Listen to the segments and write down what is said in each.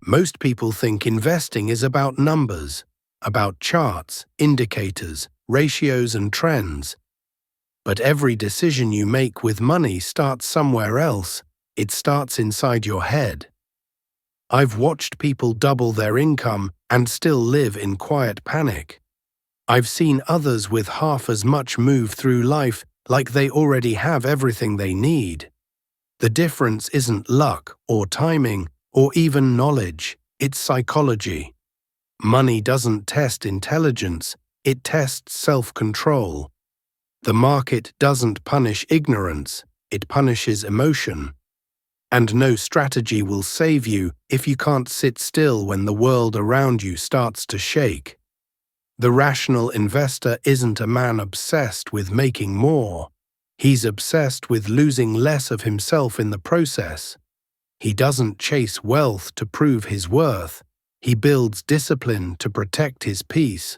Most people think investing is about numbers, about charts, indicators, ratios, and trends. But every decision you make with money starts somewhere else. It starts inside your head. I've watched people double their income and still live in quiet panic. I've seen others with half as much move through life like they already have everything they need. The difference isn't luck or timing or even knowledge, it's psychology. Money doesn't test intelligence, it tests self-control. The market doesn't punish ignorance, it punishes emotion. And no strategy will save you if you can't sit still when the world around you starts to shake. The rational investor isn't a man obsessed with making more. He's obsessed with losing less of himself in the process. He doesn't chase wealth to prove his worth. He builds discipline to protect his peace.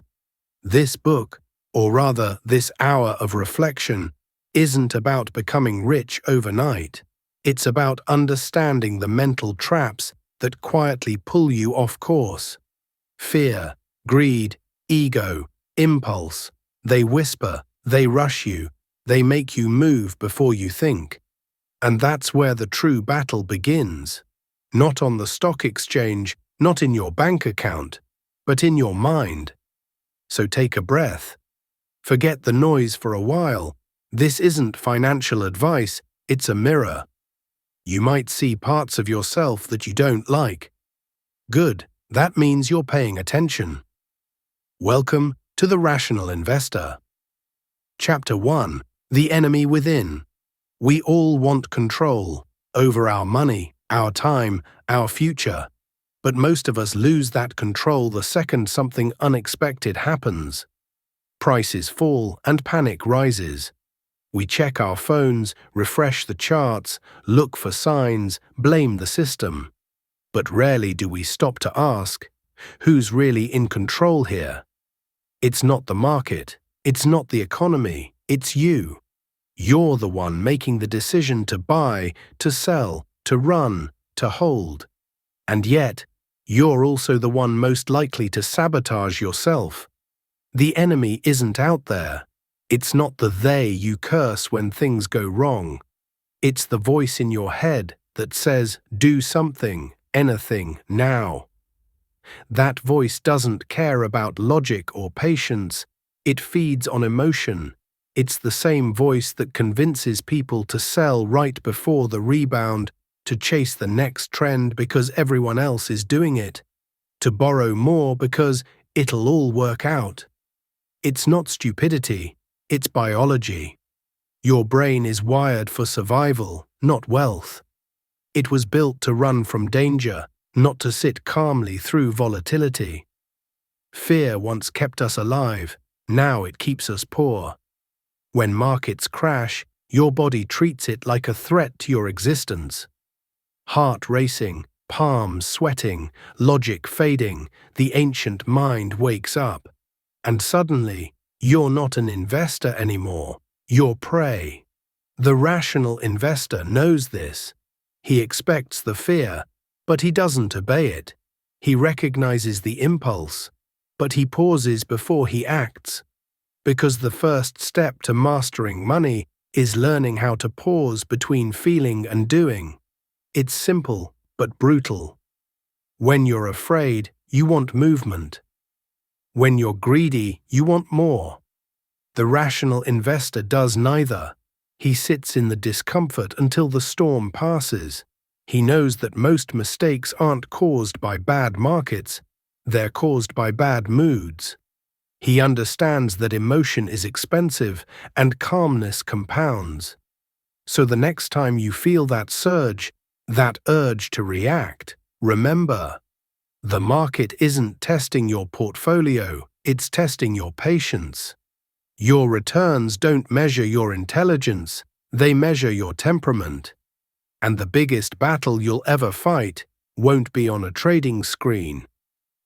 This book, or rather this hour of reflection, isn't about becoming rich overnight. It's about understanding the mental traps that quietly pull you off course. Fear, greed, ego, impulse. They whisper, they rush you, they make you move before you think. And that's where the true battle begins. Not on the stock exchange, not in your bank account, but in your mind. So take a breath. Forget the noise for a while. This isn't financial advice, it's a mirror. You might see parts of yourself that you don't like. Good, that means you're paying attention. Welcome to The Rational Investor. Chapter 1. The Enemy Within. We all want control over our money, our time, our future. But most of us lose that control the second something unexpected happens. Prices fall and panic rises. We check our phones, refresh the charts, look for signs, blame the system. But rarely do we stop to ask, who's really in control here? It's not the market, it's not the economy, it's you. You're the one making the decision to buy, to sell, to run, to hold. And yet, you're also the one most likely to sabotage yourself. The enemy isn't out there. It's not the they you curse when things go wrong. It's the voice in your head that says, do something, anything, now. That voice doesn't care about logic or patience. It feeds on emotion. It's the same voice that convinces people to sell right before the rebound, to chase the next trend because everyone else is doing it, to borrow more because it'll all work out. It's not stupidity, it's biology. Your brain is wired for survival, not wealth. It was built to run from danger, not to sit calmly through volatility. Fear once kept us alive, now it keeps us poor. When markets crash, your body treats it like a threat to your existence. Heart racing, palms sweating, logic fading, the ancient mind wakes up. And suddenly, you're not an investor anymore, you're prey. The rational investor knows this. He expects the fear, but he doesn't obey it. He recognizes the impulse, but he pauses before he acts. Because the first step to mastering money is learning how to pause between feeling and doing. It's simple, but brutal. When you're afraid, you want movement. When you're greedy, you want more. The rational investor does neither. He sits in the discomfort until the storm passes. He knows that most mistakes aren't caused by bad markets, they're caused by bad moods. He understands that emotion is expensive and calmness compounds. So the next time you feel that surge, that urge to react, remember, the market isn't testing your portfolio, it's testing your patience. Your returns don't measure your intelligence, they measure your temperament. And the biggest battle you'll ever fight won't be on a trading screen.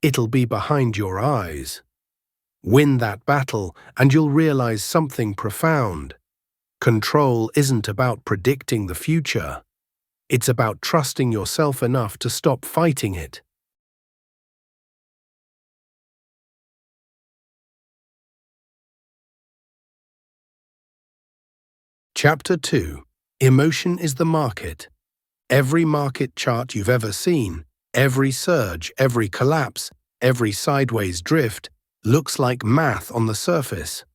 It'll be behind your eyes. Win that battle and you'll realize something profound. Control isn't about predicting the future. It's about trusting yourself enough to stop fighting it. Chapter 2. Emotion is the market. Every market chart you've ever seen, every surge, every collapse, every sideways drift, looks like math on the surface.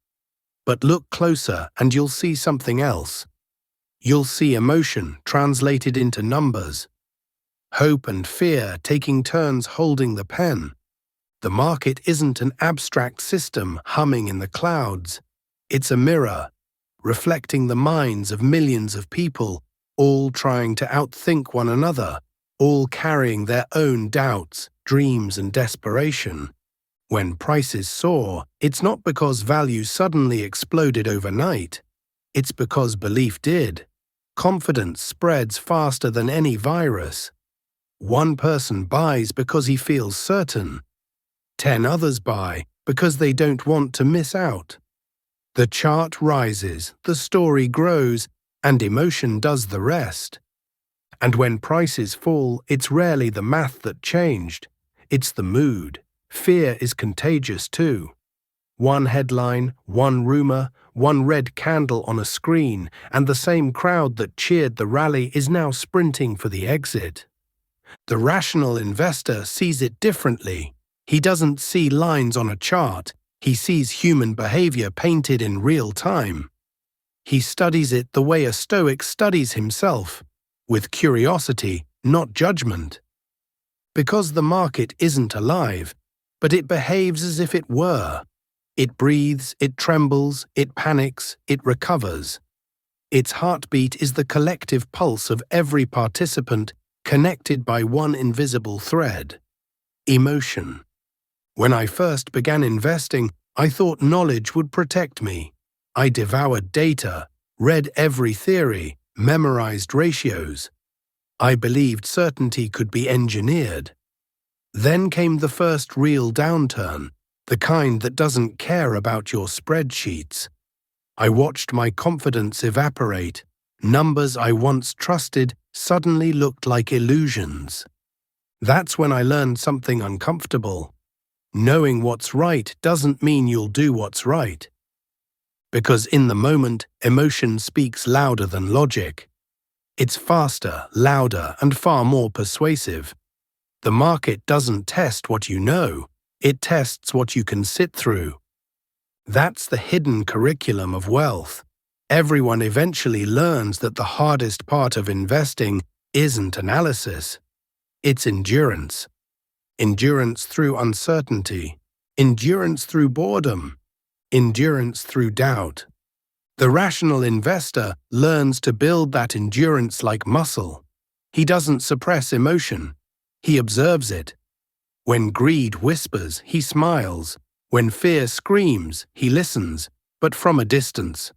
But look closer and you'll see something else. You'll see emotion translated into numbers. Hope and fear taking turns holding the pen. The market isn't an abstract system humming in the clouds. It's a mirror, reflecting the minds of millions of people, all trying to outthink one another, all carrying their own doubts, dreams, and desperation. When prices soar, it's not because value suddenly exploded overnight. It's because belief did. Confidence spreads faster than any virus. One person buys because he feels certain. 10 others buy because they don't want to miss out. The chart rises, the story grows, and emotion does the rest. And when prices fall, it's rarely the math that changed. It's the mood. Fear is contagious too. One headline, one rumor, one red candle on a screen, and the same crowd that cheered the rally is now sprinting for the exit. The rational investor sees it differently. He doesn't see lines on a chart. He sees human behavior painted in real time. He studies it the way a Stoic studies himself, with curiosity, not judgment. Because the market isn't alive, but it behaves as if it were. It breathes, it trembles, it panics, it recovers. Its heartbeat is the collective pulse of every participant connected by one invisible thread: emotion. When I first began investing, I thought knowledge would protect me. I devoured data, read every theory, memorized ratios. I believed certainty could be engineered. Then came the first real downturn, the kind that doesn't care about your spreadsheets. I watched my confidence evaporate. Numbers I once trusted suddenly looked like illusions. That's when I learned something uncomfortable. Knowing what's right doesn't mean you'll do what's right. Because in the moment, emotion speaks louder than logic. It's faster, louder, and far more persuasive. The market doesn't test what you know, it tests what you can sit through. That's the hidden curriculum of wealth. Everyone eventually learns that the hardest part of investing isn't analysis, it's endurance. Endurance through uncertainty, endurance through boredom, endurance through doubt. The rational investor learns to build that endurance like muscle. He doesn't suppress emotion, he observes it. When greed whispers, he smiles. When fear screams, he listens, but from a distance.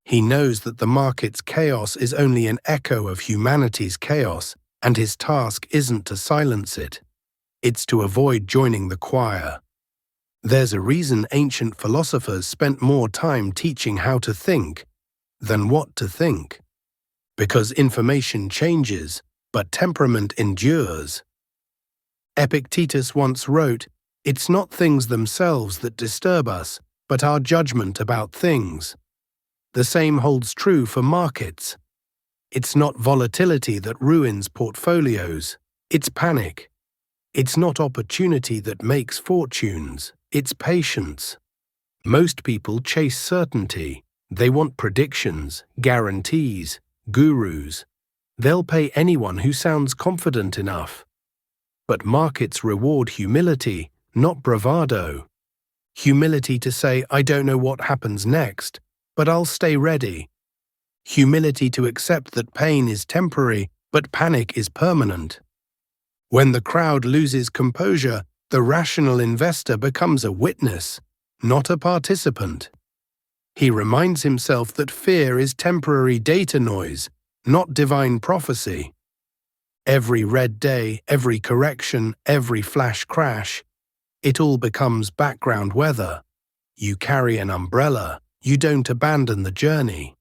He knows that the market's chaos is only an echo of humanity's chaos, and his task isn't to silence it. It's to avoid joining the choir. There's a reason ancient philosophers spent more time teaching how to think than what to think. Because information changes, but temperament endures. Epictetus once wrote, "It's not things themselves that disturb us, but our judgment about things." The same holds true for markets. It's not volatility that ruins portfolios, it's panic. It's not opportunity that makes fortunes, it's patience. Most people chase certainty. They want predictions, guarantees, gurus. They'll pay anyone who sounds confident enough. But markets reward humility, not bravado. Humility to say, "I don't know what happens next, but I'll stay ready." Humility to accept that pain is temporary, but panic is permanent. When the crowd loses composure, the rational investor becomes a witness, not a participant. He reminds himself that fear is temporary data noise, not divine prophecy. Every red day, every correction, every flash crash, it all becomes background weather. You carry an umbrella, you don't abandon the journey.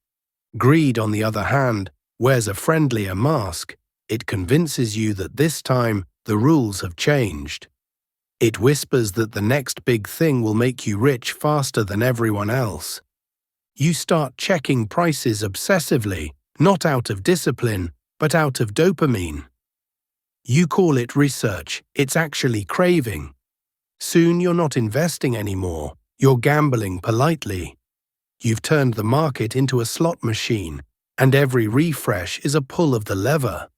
Greed, on the other hand, wears a friendlier mask. It convinces you that this time the rules have changed. It whispers that the next big thing will make you rich faster than everyone else. You start checking prices obsessively, not out of discipline, but out of dopamine. You call it research, it's actually craving. Soon you're not investing anymore, you're gambling politely. You've turned the market into a slot machine, and every refresh is a pull of the lever.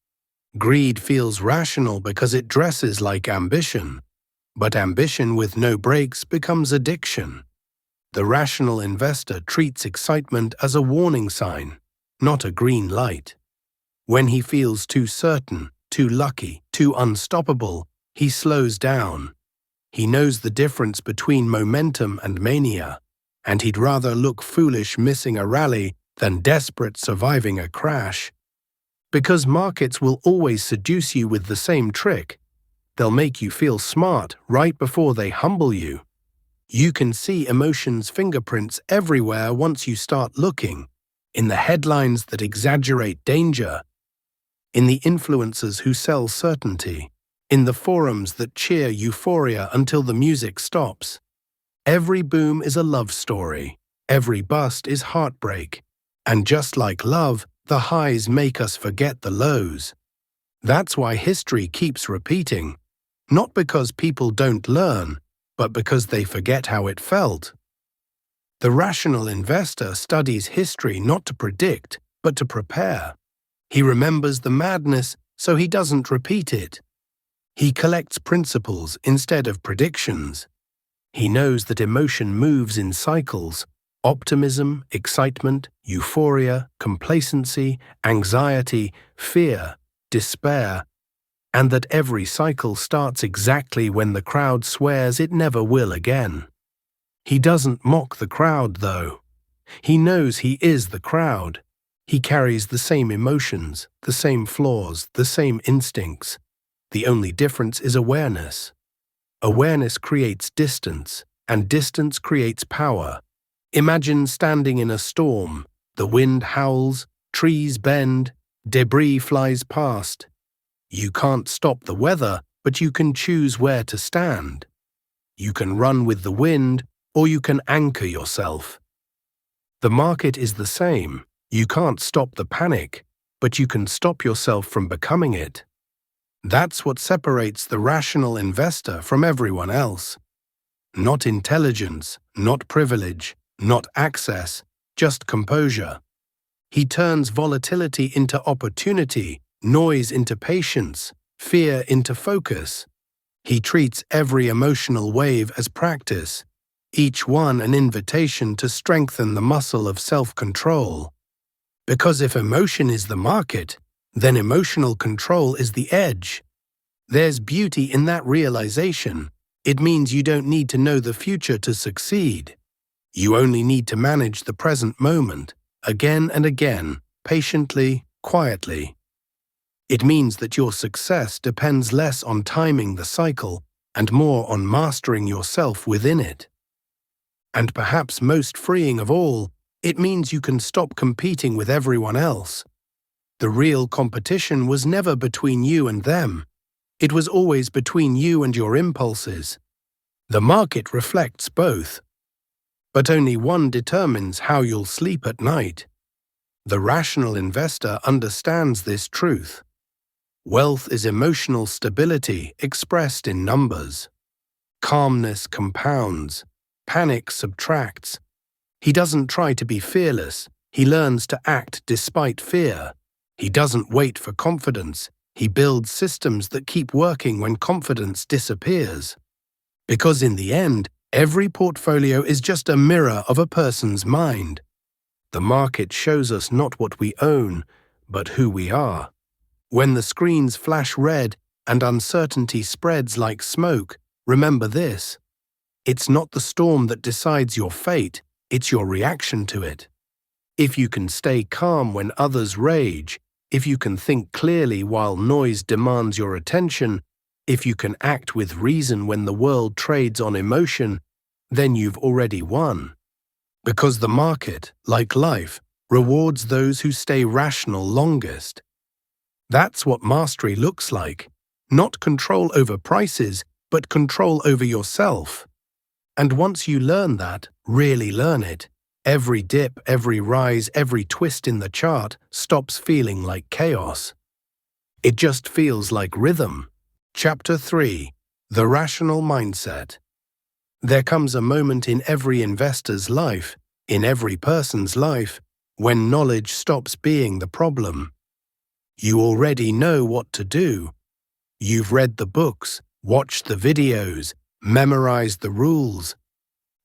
Greed feels rational because it dresses like ambition, but ambition with no brakes becomes addiction. The rational investor treats excitement as a warning sign, not a green light. When he feels too certain, too lucky, too unstoppable, he slows down. He knows the difference between momentum and mania, and he'd rather look foolish missing a rally than desperate surviving a crash. Because markets will always seduce you with the same trick. They'll make you feel smart right before they humble you. You can see emotions' fingerprints everywhere once you start looking, in the headlines that exaggerate danger, in the influencers who sell certainty, in the forums that cheer euphoria until the music stops. Every boom is a love story, every bust is heartbreak, and just like love, the highs make us forget the lows. That's why history keeps repeating, not because people don't learn, but because they forget how it felt. The rational investor studies history not to predict, but to prepare. He remembers the madness so he doesn't repeat it. He collects principles instead of predictions. He knows that emotion moves in cycles: optimism, excitement, euphoria, complacency, anxiety, fear, despair, and that every cycle starts exactly when the crowd swears it never will again. He doesn't mock the crowd, though. He knows he is the crowd. He carries the same emotions, the same flaws, the same instincts. The only difference is awareness. Awareness creates distance, and distance creates power. Imagine standing in a storm. The wind howls, trees bend, debris flies past. You can't stop the weather, but you can choose where to stand. You can run with the wind, or you can anchor yourself. The market is the same. You can't stop the panic, but you can stop yourself from becoming it. That's what separates the rational investor from everyone else. Not intelligence, not privilege, not access, just composure. He turns volatility into opportunity, noise into patience, fear into focus. He treats every emotional wave as practice, each one an invitation to strengthen the muscle of self-control. Because if emotion is the market, then emotional control is the edge. There's beauty in that realization. It means you don't need to know the future to succeed. You only need to manage the present moment, again and again, patiently, quietly. It means that your success depends less on timing the cycle and more on mastering yourself within it. And perhaps most freeing of all, it means you can stop competing with everyone else. The real competition was never between you and them. It was always between you and your impulses. The market reflects both. But only one determines how you'll sleep at night. The rational investor understands this truth. Wealth is emotional stability expressed in numbers. Calmness compounds. Panic subtracts. He doesn't try to be fearless. He learns to act despite fear. He doesn't wait for confidence. He builds systems that keep working when confidence disappears. Because in the end, every portfolio is just a mirror of a person's mind. The market shows us not what we own, but who we are. When the screens flash red and uncertainty spreads like smoke, remember this. It's not the storm that decides your fate, it's your reaction to it. If you can stay calm when others rage, if you can think clearly while noise demands your attention, if you can act with reason when the world trades on emotion, then you've already won. Because the market, like life, rewards those who stay rational longest. That's what mastery looks like. Not control over prices, but control over yourself. And once you learn that, really learn it, Every dip, every rise, every twist in the chart stops feeling like chaos. It just feels like rhythm. Chapter 3. The Rational Mindset. There comes a moment in every investor's life, in every person's life, when knowledge stops being the problem. You already know what to do. You've read the books, watched the videos, memorized the rules.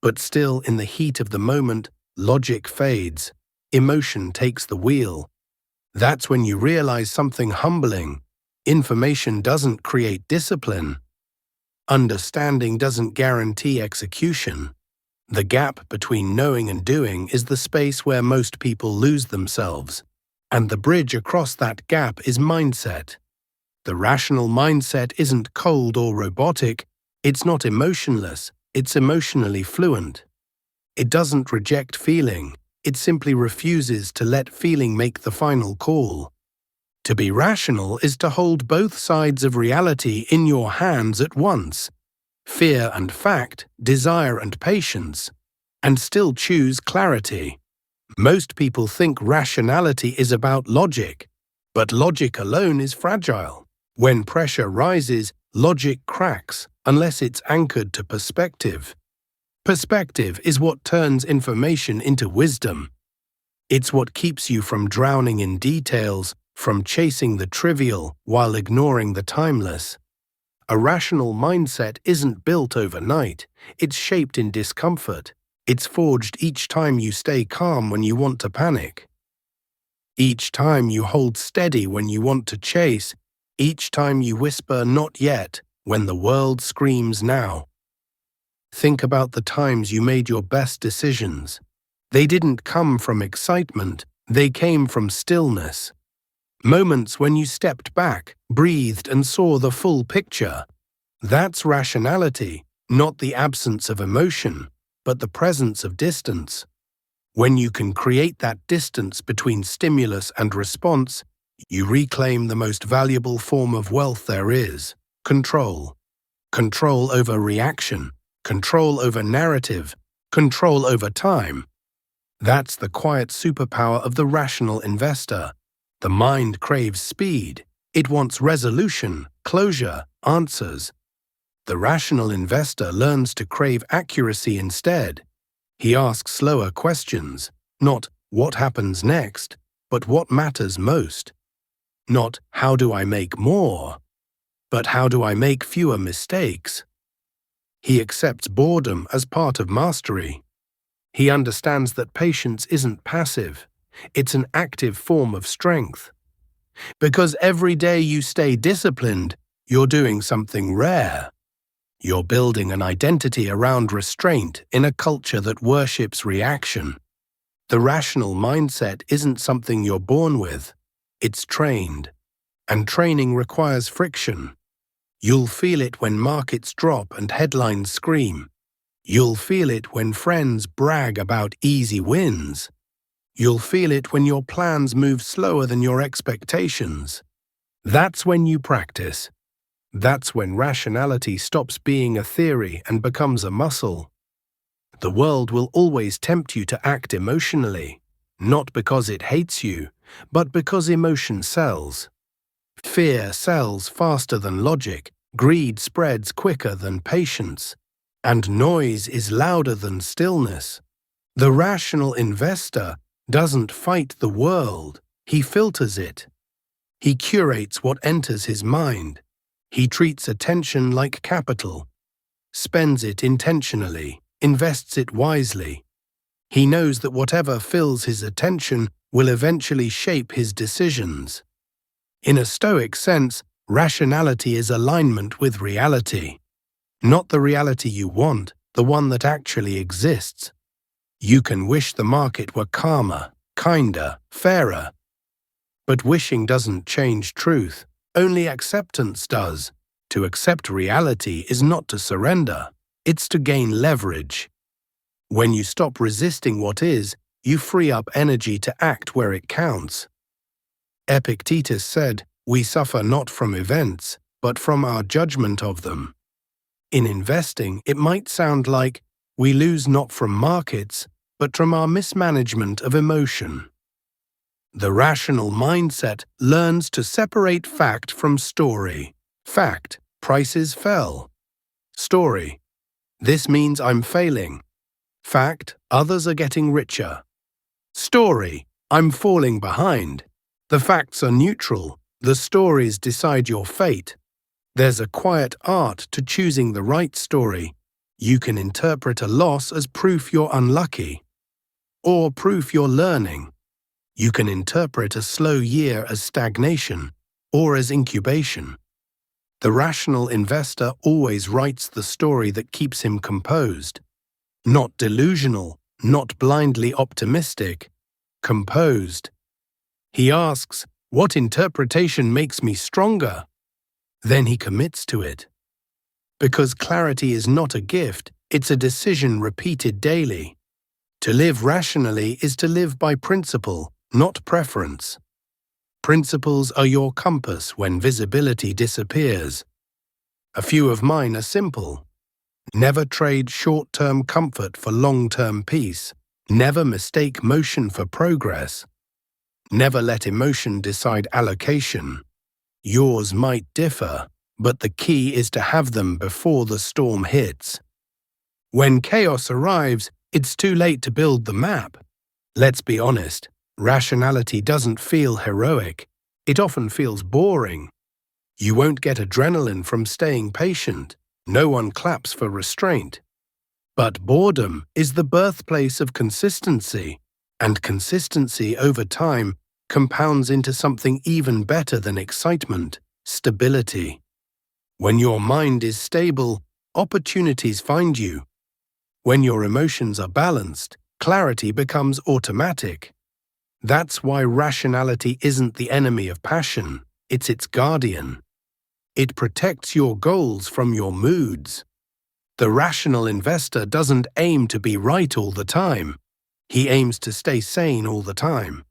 But still, in the heat of the moment, logic fades. Emotion takes the wheel. That's when you realize something humbling. Information doesn't create discipline. Understanding doesn't guarantee execution. The gap between knowing and doing is the space where most people lose themselves. And the bridge across that gap is mindset. The rational mindset isn't cold or robotic. It's not emotionless. It's emotionally fluent. It doesn't reject feeling. It simply refuses to let feeling make the final call. To be rational is to hold both sides of reality in your hands at once, fear and fact, desire and patience, and still choose clarity. Most people think rationality is about logic, but logic alone is fragile. When pressure rises, logic cracks unless it's anchored to perspective. Perspective is what turns information into wisdom. It's what keeps you from drowning in details, from chasing the trivial while ignoring the timeless. A rational mindset isn't built overnight. It's shaped in discomfort. It's forged each time you stay calm when you want to panic. Each time you hold steady when you want to chase. Each time you whisper "not yet" when the world screams now. Think about the times you made your best decisions. They didn't come from excitement. They came from stillness. Moments when you stepped back, breathed, and saw the full picture. That's rationality, not the absence of emotion, but the presence of distance. When you can create that distance between stimulus and response, you reclaim the most valuable form of wealth there is: control. Control over reaction, control over narrative, control over time. That's the quiet superpower of the rational investor. The mind craves speed. It wants resolution, closure, answers. The rational investor learns to crave accuracy instead. He asks slower questions, not "what happens next?" but "what matters most?" Not "how do I make more?" but "how do I make fewer mistakes?" He accepts boredom as part of mastery. He understands that patience isn't passive. It's an active form of strength. Because every day you stay disciplined, you're doing something rare. You're building an identity around restraint in a culture that worships reaction. The rational mindset isn't something you're born with. It's trained. And training requires friction. You'll feel it when markets drop and headlines scream. You'll feel it when friends brag about easy wins. You'll feel it when your plans move slower than your expectations. That's when you practice. That's when rationality stops being a theory and becomes a muscle. The world will always tempt you to act emotionally, not because it hates you, but because emotion sells. Fear sells faster than logic, greed spreads quicker than patience, and noise is louder than stillness. The rational investor doesn't fight the world, he filters it. He curates what enters his mind. He treats attention like capital, spends it intentionally, invests it wisely. He knows that whatever fills his attention will eventually shape his decisions. In a Stoic sense, rationality is alignment with reality. Not the reality you want, the one that actually exists. You can wish the market were calmer, kinder, fairer. But wishing doesn't change truth, only acceptance does. To accept reality is not to surrender, it's to gain leverage. When you stop resisting what is, you free up energy to act where it counts. Epictetus said, "We suffer not from events, but from our judgment of them." In investing, it might sound like, "We lose not from markets, but from our mismanagement of emotion. The rational mindset learns to separate fact from story. Fact: prices fell. Story: this means I'm failing. Fact: others are getting richer. Story: I'm falling behind. The facts are neutral. The stories decide your fate. There's a quiet art to choosing the right story. You can interpret a loss as proof you're unlucky, or proof you're learning. You can interpret a slow year as stagnation, or as incubation. The rational investor always writes the story that keeps him composed. Not delusional, not blindly optimistic. Composed. He asks, what interpretation makes me stronger? Then he commits to it. Because clarity is not a gift, it's a decision repeated daily. To live rationally is to live by principle, not preference. Principles are your compass when visibility disappears. A few of mine are simple. Never trade short-term comfort for long-term peace. Never mistake motion for progress. Never let emotion decide allocation. Yours might differ, but the key is to have them before the storm hits. When chaos arrives, it's too late to build the map. Let's be honest, rationality doesn't feel heroic. It often feels boring. You won't get adrenaline from staying patient. No one claps for restraint. But boredom is the birthplace of consistency, and consistency over time compounds into something even better than excitement: stability. When your mind is stable, opportunities find you. When your emotions are balanced, clarity becomes automatic. That's why rationality isn't the enemy of passion, it's its guardian. It protects your goals from your moods. The rational investor doesn't aim to be right all the time. He aims to stay sane all the time.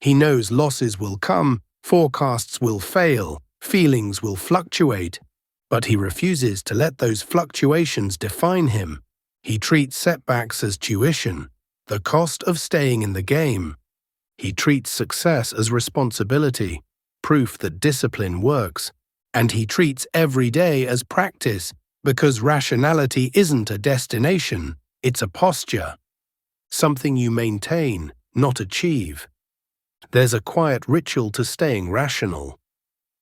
He knows losses will come, forecasts will fail, feelings will fluctuate, but he refuses to let those fluctuations define him. He treats setbacks as tuition, the cost of staying in the game. He treats success as responsibility, proof that discipline works, and he treats every day as practice, because rationality isn't a destination, it's a posture. Something you maintain, not achieve. There's a quiet ritual to staying rational.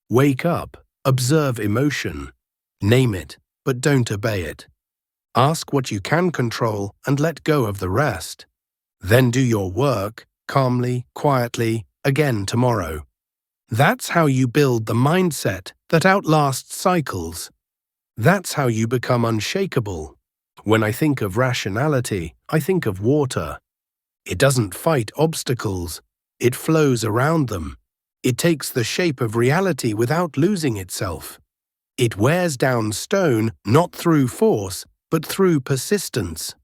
Wake up, observe emotion. Name it, but don't obey it. Ask what you can control and let go of the rest. Then do your work, calmly, quietly, again tomorrow. That's how you build the mindset that outlasts cycles. That's how you become unshakable. When I think of rationality, I think of water. It doesn't fight obstacles. It flows around them. It takes the shape of reality without losing itself. It wears down stone not through force, but through persistence.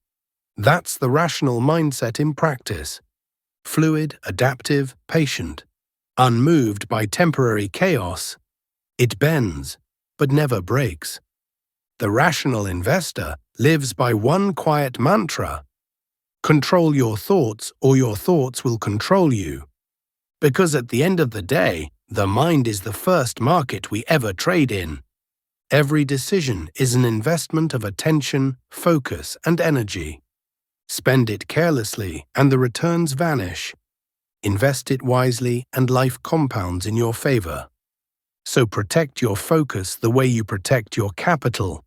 That's the rational mindset in practice. Fluid, adaptive, patient. Unmoved by temporary chaos. It bends, but never breaks. The rational investor lives by one quiet mantra. Control your thoughts, or your thoughts will control you. Because at the end of the day, the mind is the first market we ever trade in. Every decision is an investment of attention, focus, and energy. Spend it carelessly, and the returns vanish. Invest it wisely, and life compounds in your favor. So protect your focus the way you protect your capital.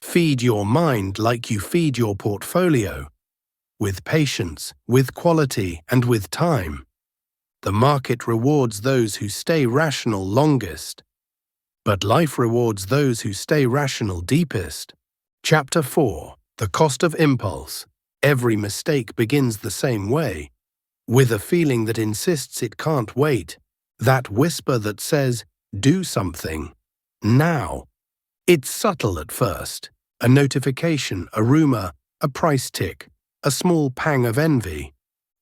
Feed your mind like you feed your portfolio. With patience, with quality, and with time. The market rewards those who stay rational longest. But life rewards those who stay rational deepest. Chapter 4. The Cost of Impulse. Every mistake begins the same way. With a feeling that insists it can't wait. That whisper that says, do something. Now. It's subtle at first. A notification, a rumor, a price tick, a small pang of envy.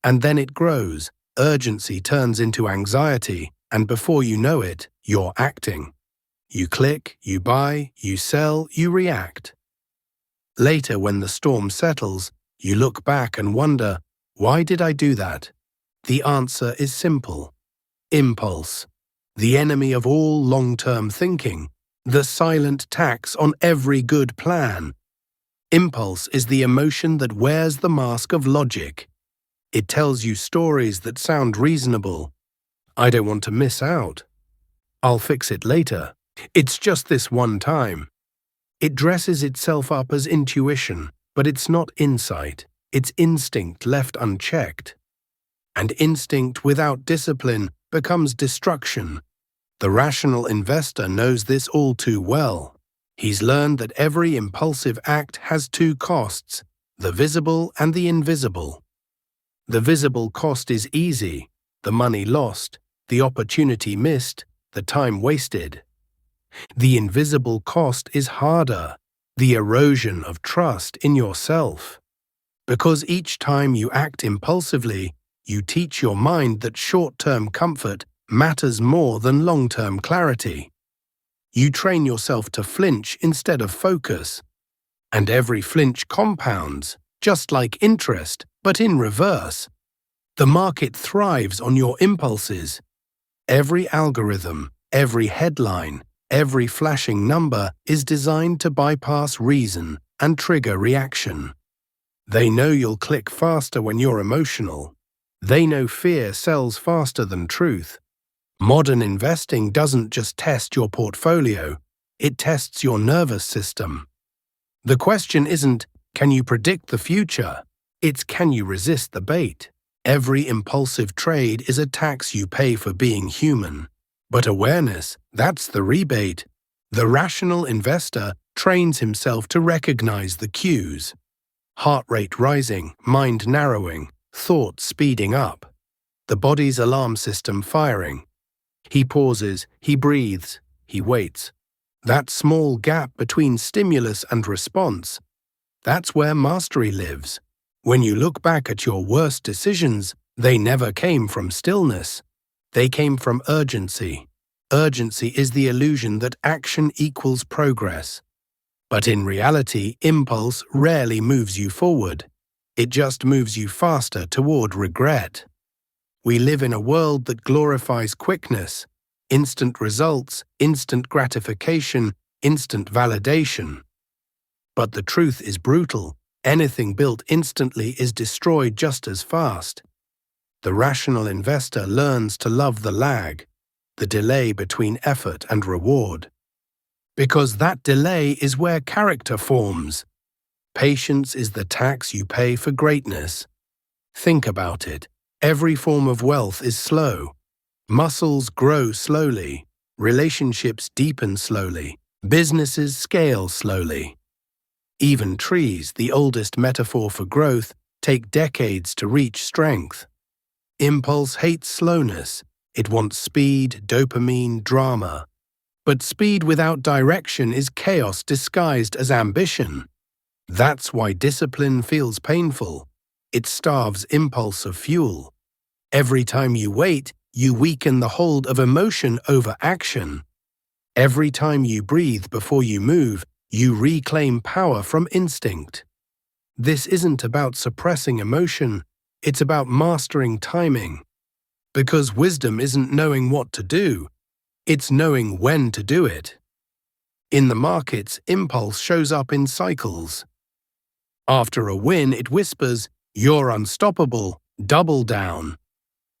And then it grows. Urgency turns into anxiety, and before you know it, you're acting. You click, you buy, you sell, you react. Later, when the storm settles, you look back and wonder, Why did I do that? The answer is simple. Impulse. The enemy of all long-term thinking. The silent tax on every good plan. Impulse is the emotion that wears the mask of logic. It tells you stories that sound reasonable. I don't want to miss out. I'll fix it later. It's just this one time. It dresses itself up as intuition, but it's not insight. It's instinct left unchecked. And instinct without discipline becomes destruction. The rational investor knows this all too well. He's learned that every impulsive act has two costs, the visible and the invisible. The visible cost is easy, the money lost, the opportunity missed, the time wasted. The invisible cost is harder, the erosion of trust in yourself. Because each time you act impulsively, you teach your mind that short-term comfort matters more than long-term clarity. You train yourself to flinch instead of focus. And every flinch compounds, just like interest, but in reverse. The market thrives on your impulses. Every algorithm, every headline, every flashing number is designed to bypass reason and trigger reaction. They know you'll click faster when you're emotional. They know fear sells faster than truth. Modern investing doesn't just test your portfolio, it tests your nervous system. The question isn't, can you predict the future? It's, can you resist the bait? Every impulsive trade is a tax you pay for being human. But awareness, that's the rebate. The rational investor trains himself to recognize the cues. Heart rate rising, mind narrowing, thought speeding up. The body's alarm system firing. He pauses, he breathes, he waits. That small gap between stimulus and response, that's where mastery lives. When you look back at your worst decisions, they never came from stillness. They came from urgency. Urgency is the illusion that action equals progress. But in reality, impulse rarely moves you forward. It just moves you faster toward regret. We live in a world that glorifies quickness, instant results, instant gratification, instant validation. But the truth is brutal. Anything built instantly is destroyed just as fast. The rational investor learns to love the lag, the delay between effort and reward. Because that delay is where character forms. Patience is the tax you pay for greatness. Think about it. Every form of wealth is slow. Muscles grow slowly. Relationships deepen slowly. Businesses scale slowly. Even trees, the oldest metaphor for growth, take decades to reach strength. Impulse hates slowness. It wants speed, dopamine, drama. But speed without direction is chaos disguised as ambition. That's why discipline feels painful. It starves impulse of fuel. Every time you wait, you weaken the hold of emotion over action. Every time you breathe before you move, you reclaim power from instinct. This isn't about suppressing emotion, it's about mastering timing. Because wisdom isn't knowing what to do, it's knowing when to do it. In the markets, impulse shows up in cycles. After a win, it whispers, "You're unstoppable, double down."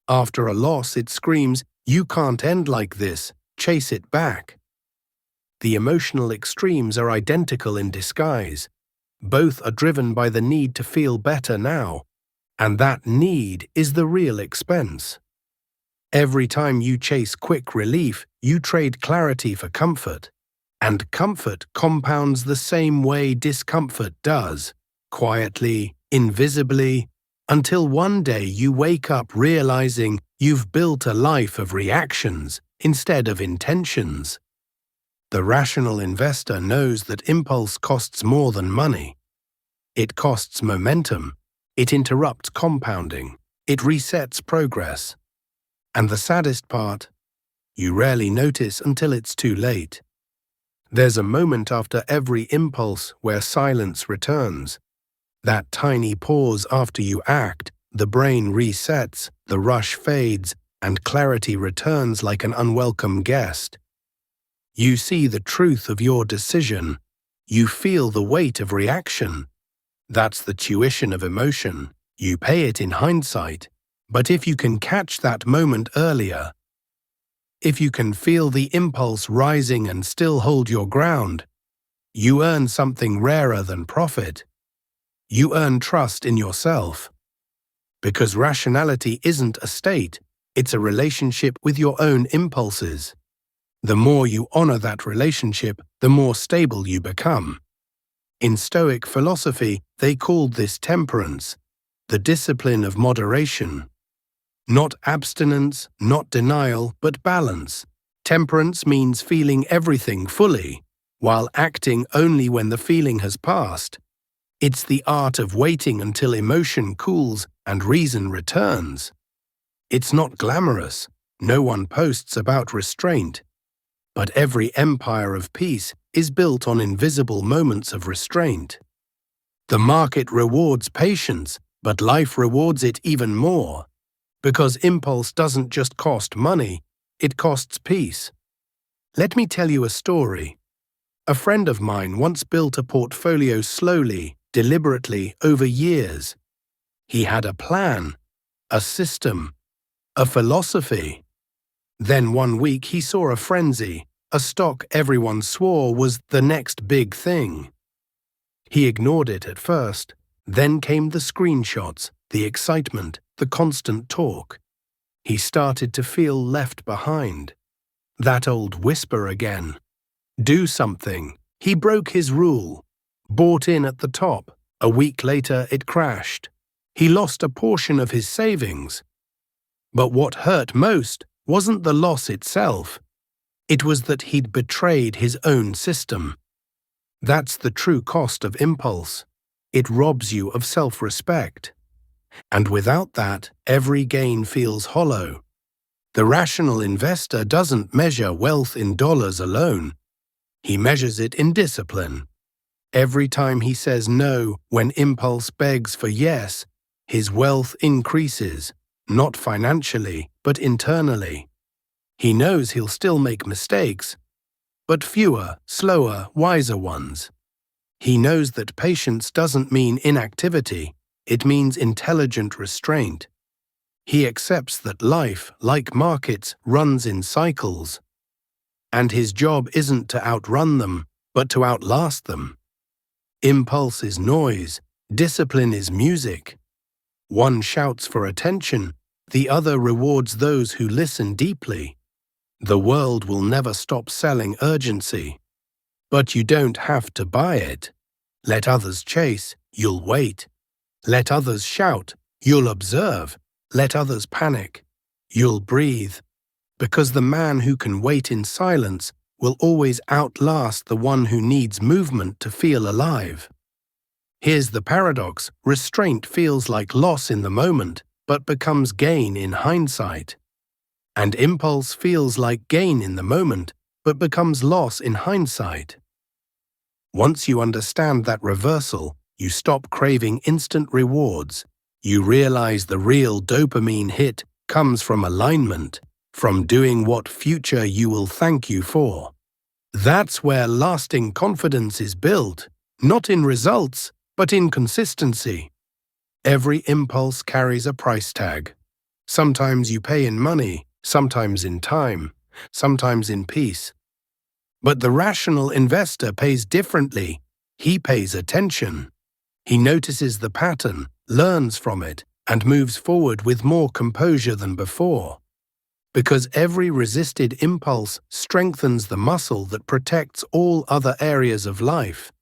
After a loss, it screams, "You can't end like this, chase it back." The emotional extremes are identical in disguise. Both are driven by the need to feel better now, and that need is the real expense. Every time you chase quick relief, you trade clarity for comfort. And comfort compounds the same way discomfort does, quietly, invisibly, until one day you wake up realizing you've built a life of reactions instead of intentions. The rational investor knows that impulse costs more than money. It costs momentum. It interrupts compounding. It resets progress. And the saddest part, you rarely notice until it's too late. There's a moment after every impulse where silence returns. That tiny pause after you act, the brain resets, the rush fades, and clarity returns like an unwelcome guest. You see the truth of your decision. You feel the weight of reaction. That's the tuition of emotion. You pay it in hindsight. But if you can catch that moment earlier, if you can feel the impulse rising and still hold your ground, you earn something rarer than profit. You earn trust in yourself. Because rationality isn't a state, it's a relationship with your own impulses. The more you honor that relationship, the more stable you become. In Stoic philosophy, they called this temperance, the discipline of moderation. Not abstinence, not denial, but balance. Temperance means feeling everything fully, while acting only when the feeling has passed. It's the art of waiting until emotion cools and reason returns. It's not glamorous. No one posts about restraint. But every empire of peace is built on invisible moments of restraint. The market rewards patience, but life rewards it even more. Because impulse doesn't just cost money, it costs peace. Let me tell you a story. A friend of mine once built a portfolio slowly, deliberately, over years. He had a plan, a system, a philosophy. Then one week he saw a frenzy, a stock everyone swore was the next big thing. He ignored it at first. Then came the screenshots, the excitement, the constant talk. He started to feel left behind. That old whisper again. Do something. He broke his rule. Bought in at the top. A week later it crashed. He lost a portion of his savings. But what hurt most wasn't the loss itself. It was that he'd betrayed his own system. That's the true cost of impulse. It robs you of self-respect. And without that, every gain feels hollow. The rational investor doesn't measure wealth in dollars alone. He measures it in discipline. Every time he says no when impulse begs for yes, his wealth increases, not financially, but internally. He knows he'll still make mistakes, but fewer, slower, wiser ones. He knows that patience doesn't mean inactivity. It means intelligent restraint. He accepts that life, like markets, runs in cycles. And his job isn't to outrun them, but to outlast them. Impulse is noise, discipline is music. One shouts for attention, the other rewards those who listen deeply. The world will never stop selling urgency. But you don't have to buy it. Let others chase, you'll wait. Let others shout, you'll observe. Let others panic, you'll breathe. Because the man who can wait in silence will always outlast the one who needs movement to feel alive. Here's the paradox: restraint feels like loss in the moment, but becomes gain in hindsight. And impulse feels like gain in the moment, but becomes loss in hindsight. Once you understand that reversal, you stop craving instant rewards. You realize the real dopamine hit comes from alignment, from doing what future you will thank you for. That's where lasting confidence is built, not in results, but in consistency. Every impulse carries a price tag. Sometimes you pay in money, sometimes in time, sometimes in peace. But the rational investor pays differently. He pays attention. He notices the pattern, learns from it, and moves forward with more composure than before. Because every resisted impulse strengthens the muscle that protects all other areas of life,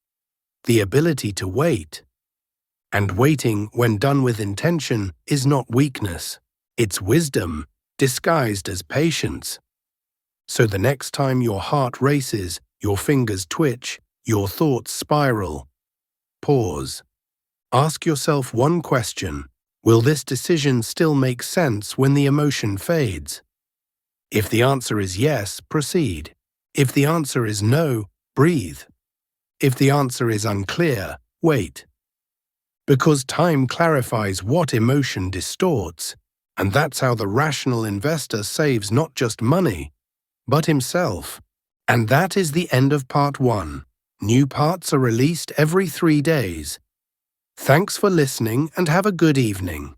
the ability to wait. And waiting, when done with intention, is not weakness. It's wisdom, disguised as patience. So the next time your heart races, your fingers twitch, your thoughts spiral, pause. Ask yourself one question: will this decision still make sense when the emotion fades? If the answer is yes, proceed. If the answer is no, breathe. If the answer is unclear, wait. because time clarifies what emotion distorts, and that's how the rational investor saves not just money, but himself. And that is the end of part 1. New parts are released every 3 days. Thanks for listening and have a good evening.